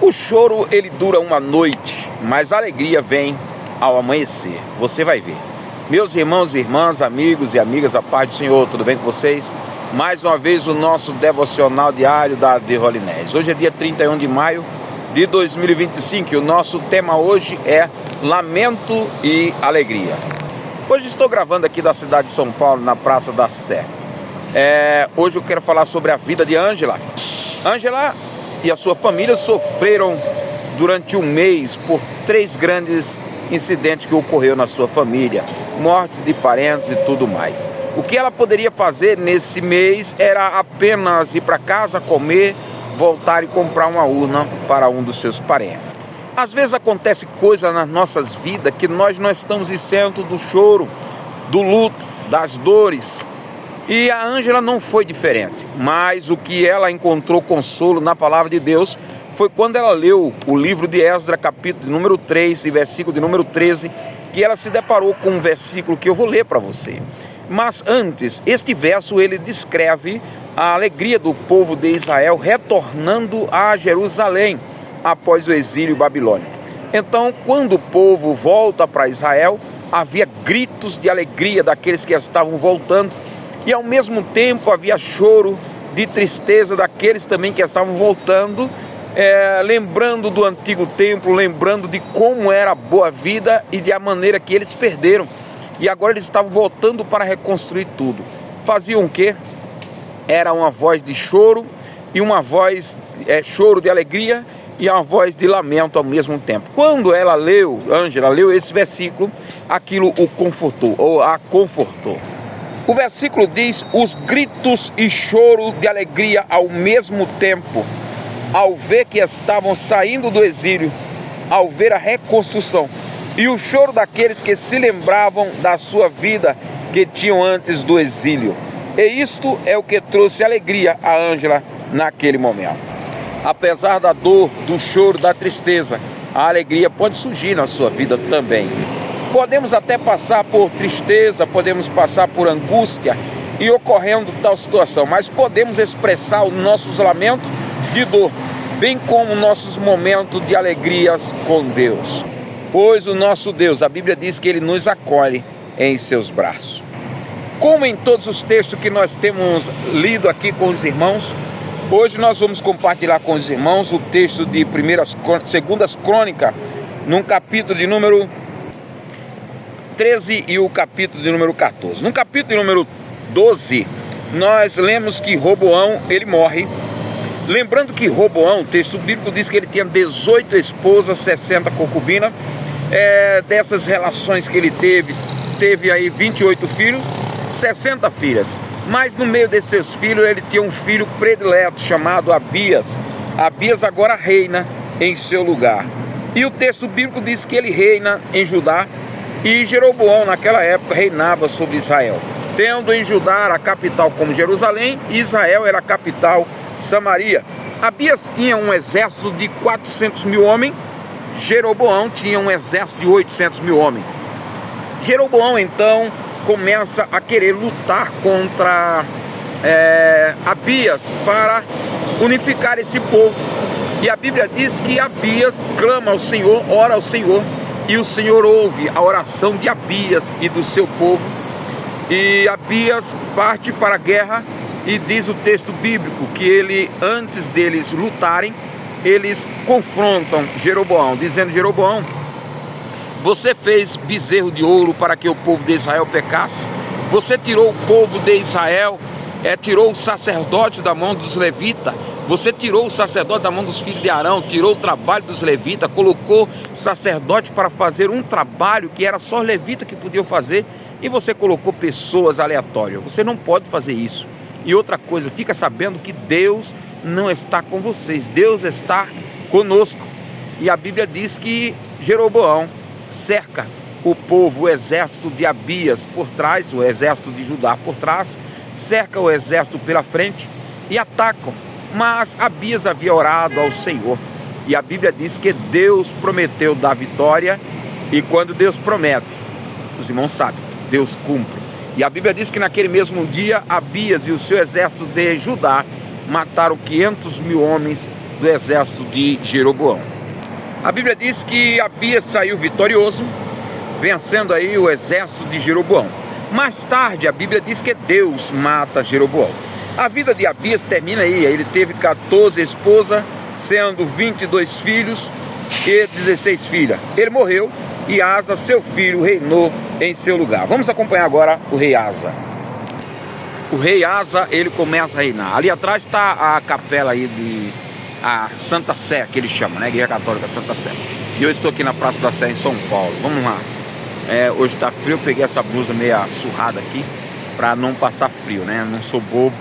O choro, ele dura uma noite, mas a alegria vem ao amanhecer. Você vai ver. Meus irmãos e irmãs, amigos e amigas, a paz do Senhor, tudo bem com vocês? Mais uma vez o nosso devocional diário da AD Rolinés. Hoje é dia 31 de maio de 2025 e o nosso tema hoje é Lamento e Alegria. Hoje estou gravando aqui da cidade de São Paulo, na Praça da Sé. Hoje eu quero falar sobre a vida de Ângela. Ângela e a sua família sofreram durante um mês por 3 grandes incidentes que ocorreram na sua família, mortes de parentes e tudo mais. O que ela poderia fazer nesse mês era apenas ir para casa, comer, voltar e comprar uma urna para um dos seus parentes. Às vezes acontece coisa nas nossas vidas que nós não estamos isento do choro, do luto, das dores. E a Ângela não foi diferente, mas o que ela encontrou consolo na palavra de Deus foi quando ela leu o livro de Esdras, capítulo de número 3 e versículo de número 13, que ela se deparou com um versículo que eu vou ler para você. Mas antes, este verso ele descreve a alegria do povo de Israel retornando a Jerusalém após o exílio babilônico. Então, quando o povo volta para Israel, havia gritos de alegria daqueles que estavam voltando, e ao mesmo tempo havia choro de tristeza daqueles também que estavam voltando, lembrando do antigo templo, lembrando de como era a boa vida e de a maneira que eles perderam. E agora eles estavam voltando para reconstruir tudo. Faziam o quê? Era uma voz de choro e uma voz, choro de alegria e uma voz de lamento ao mesmo tempo. Quando Ângela leu esse versículo, aquilo o confortou, ou a confortou. O versículo diz: os gritos e choro de alegria ao mesmo tempo, ao ver que estavam saindo do exílio, ao ver a reconstrução, e o choro daqueles que se lembravam da sua vida que tinham antes do exílio. E isto é o que trouxe alegria a Ângela naquele momento. Apesar da dor, do choro, da tristeza, a alegria pode surgir na sua vida também. Podemos até passar por tristeza, podemos passar por angústia e ocorrendo tal situação, mas podemos expressar os nossos lamentos de dor, bem como nossos momentos de alegrias com Deus. Pois o nosso Deus, a Bíblia diz que Ele nos acolhe em seus braços. Como em todos os textos que nós temos lido aqui com os irmãos, hoje nós vamos compartilhar com os irmãos o texto de 2 Crônicas, num capítulo de número 13 e o capítulo de número 14. No capítulo de número 12, nós lemos que Roboão, ele morre. Lembrando que Roboão, o texto bíblico diz que ele tinha 18 esposas, 60 concubinas. Dessas relações que ele teve aí 28 filhos, 60 filhas. Mas no meio desses seus filhos, ele tinha um filho predileto chamado Abias. Abias agora reina em seu lugar. E o texto bíblico diz que ele reina em Judá. E Jeroboão naquela época reinava sobre Israel, tendo em Judá a capital como Jerusalém, e Israel era a capital Samaria. Abias tinha um exército de 400 mil homens, Jeroboão tinha um exército de 800 mil homens. Jeroboão então começa a querer lutar contra Abias para unificar esse povo. E a Bíblia diz que Abias clama ao Senhor, ora ao Senhor, e o Senhor ouve a oração de Abias e do seu povo. E Abias parte para a guerra e diz o texto bíblico que antes deles lutarem, eles confrontam Jeroboão, dizendo: Jeroboão, você fez bezerro de ouro para que o povo de Israel pecasse. Você tirou o povo de Israel, tirou o sacerdote da mão dos levitas. Você tirou o sacerdote da mão dos filhos de Arão, tirou o trabalho dos levitas, colocou sacerdote para fazer um trabalho que era só levita que podiam fazer, e você colocou pessoas aleatórias. Você não pode fazer isso. E outra coisa, fica sabendo que Deus não está com vocês, Deus está conosco. E a Bíblia diz que Jeroboão cerca o povo, o exército de Abias por trás, o exército de Judá por trás, cerca o exército pela frente e atacam. Mas Abias havia orado ao Senhor, e a Bíblia diz que Deus prometeu dar vitória, e quando Deus promete, os irmãos sabem, Deus cumpre. E a Bíblia diz que naquele mesmo dia, Abias e o seu exército de Judá mataram 500 mil homens do exército de Jeroboão. A Bíblia diz que Abias saiu vitorioso, vencendo aí o exército de Jeroboão. Mais tarde a Bíblia diz que Deus mata Jeroboão. A vida de Abias termina aí, ele teve 14 esposas, sendo 22 filhos e 16 filhas. Ele morreu e Asa, seu filho, reinou em seu lugar. Vamos acompanhar agora o rei Asa. O rei Asa, ele começa a reinar. Ali atrás está a capela aí de a Santa Sé, que eles chamam, né? Igreja Católica Santa Sé. E eu estou aqui na Praça da Sé, em São Paulo. Vamos lá. Hoje está frio, eu peguei essa blusa meio surrada aqui para não passar frio, né? Não sou bobo,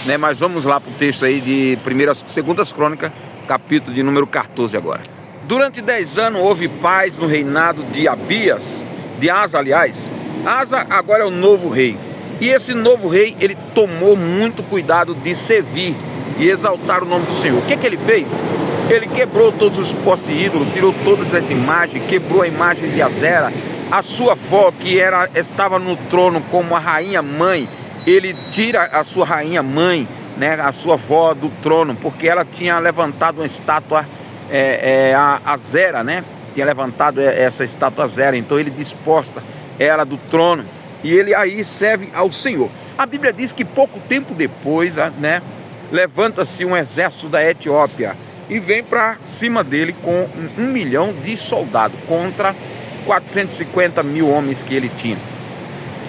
né? Mas vamos lá para o texto aí de 2 Crônicas, capítulo de número 14 agora. Durante 10 anos houve paz no reinado de Abias, de Asa, aliás. Asa agora é o novo rei. E esse novo rei, ele tomou muito cuidado de servir e exaltar o nome do Senhor. O que ele fez? Ele quebrou todos os postes ídolos, tirou todas as imagens, quebrou a imagem de Azera. A sua avó, que estava no trono como a rainha mãe, ele tira a sua rainha mãe, né, a sua avó do trono, porque ela tinha levantado uma estátua, a Azera, né? Tinha levantado essa estátua Azera, então ele desposta ela do trono e ele aí serve ao Senhor. A Bíblia diz que pouco tempo depois, né, levanta-se um exército da Etiópia e vem para cima dele com 1 milhão de soldados contra 450 mil homens que ele tinha.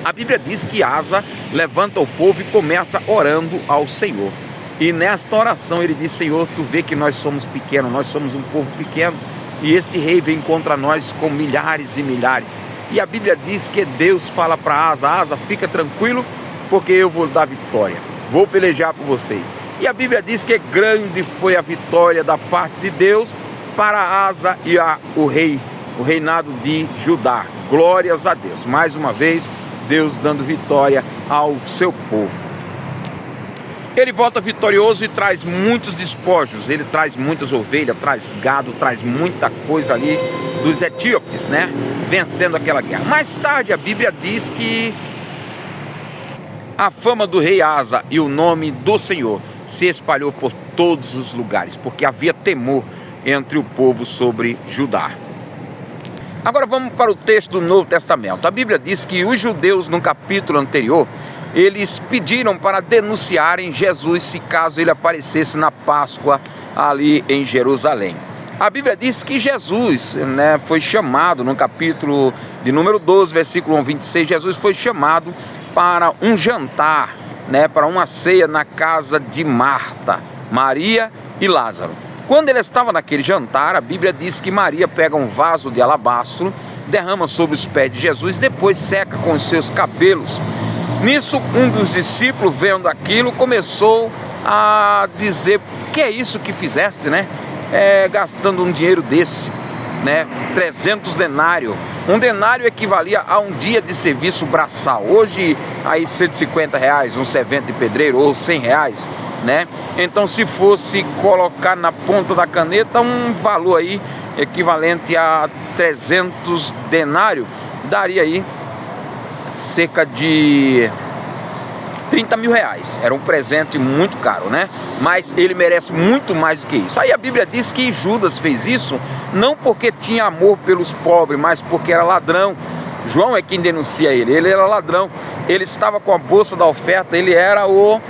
A Bíblia diz que Asa levanta o povo e começa orando ao Senhor. E nesta oração ele diz: Senhor, tu vê que nós somos pequenos, nós somos um povo pequeno, e este rei vem contra nós com milhares e milhares. E a Bíblia diz que Deus fala para Asa: Asa, fica tranquilo, porque eu vou dar vitória, vou pelejar por vocês. E a Bíblia diz que grande foi a vitória da parte de Deus para Asa e o reinado de Judá. Glórias a Deus. Mais uma vez, Deus dando vitória ao seu povo. Ele volta vitorioso e traz muitos despojos. Ele traz muitas ovelhas, traz gado, traz muita coisa ali dos etíopes, né? Vencendo aquela guerra. Mais tarde a Bíblia diz que a fama do rei Asa e o nome do Senhor se espalhou por todos os lugares, porque havia temor entre o povo sobre Judá. Agora vamos para o texto do Novo Testamento. A Bíblia diz que os judeus, no capítulo anterior, eles pediram para denunciarem Jesus se caso ele aparecesse na Páscoa ali em Jerusalém. A Bíblia diz que Jesus, né, foi chamado, no capítulo de número 12, versículo 26, Jesus foi chamado para um jantar, né, para uma ceia na casa de Marta, Maria e Lázaro. Quando ele estava naquele jantar, a Bíblia diz que Maria pega um vaso de alabastro, derrama sobre os pés de Jesus, depois seca com os seus cabelos. Nisso, um dos discípulos, vendo aquilo, começou a dizer: que é isso que fizeste, né? Gastando um dinheiro desse, né? 300 denários. Um denário equivalia a um dia de serviço braçal. Hoje, aí R$150, um servente de pedreiro, ou R$100, né? Então, se fosse colocar na ponta da caneta um valor aí equivalente a 300 denários, daria aí cerca de R$30 mil. Era um presente muito caro, né? Mas ele merece muito mais do que isso. Aí a Bíblia diz que Judas fez isso não porque tinha amor pelos pobres, mas porque era ladrão. João é quem denuncia ele. Ele era ladrão, ele estava com a bolsa da oferta, ele era o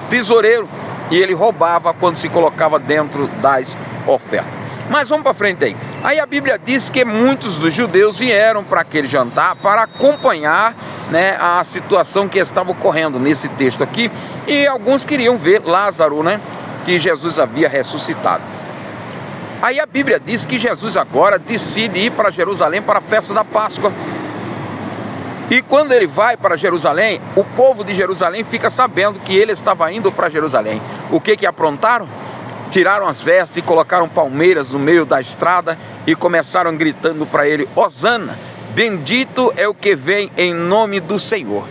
tesoureiro, e ele roubava quando se colocava dentro das ofertas. Mas vamos para frente aí. Aí a Bíblia diz que muitos dos judeus vieram para aquele jantar para acompanhar, né, a situação que estava ocorrendo nesse texto aqui. E alguns queriam ver Lázaro, né, que Jesus havia ressuscitado. Aí a Bíblia diz que Jesus agora decide ir para Jerusalém para a festa da Páscoa. E quando ele vai para Jerusalém, o povo de Jerusalém fica sabendo que ele estava indo para Jerusalém. O que aprontaram? Tiraram as vestes e colocaram palmeiras no meio da estrada e começaram gritando para ele: Hosana, bendito é o que vem em nome do Senhor.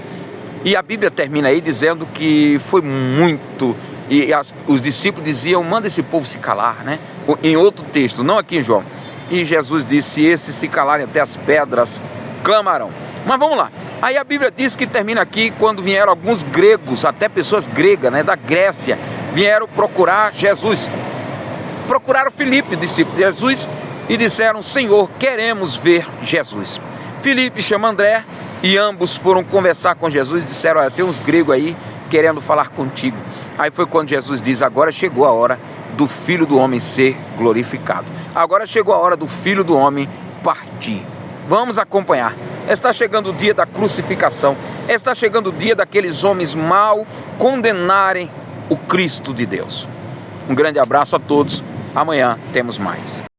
E a Bíblia termina aí dizendo que foi muito, e os discípulos diziam: manda esse povo se calar, né? Em outro texto, não aqui em João. E Jesus disse: se esses se calarem, até as pedras clamarão. Mas vamos lá. Aí a Bíblia diz que termina aqui quando vieram alguns gregos, até pessoas gregas, né, da Grécia, vieram procurar Jesus. procuraram Filipe, discípulo de Jesus, e disseram: Senhor, queremos ver Jesus. Filipe chama André e ambos foram conversar com Jesus e disseram: olha, tem uns gregos aí querendo falar contigo. Aí foi quando Jesus diz: agora chegou a hora do Filho do Homem ser glorificado. Agora chegou a hora do Filho do Homem partir. Vamos acompanhar. Está chegando o dia da crucificação. Está chegando o dia daqueles homens mal condenarem o Cristo de Deus. Um grande abraço a todos. Amanhã temos mais.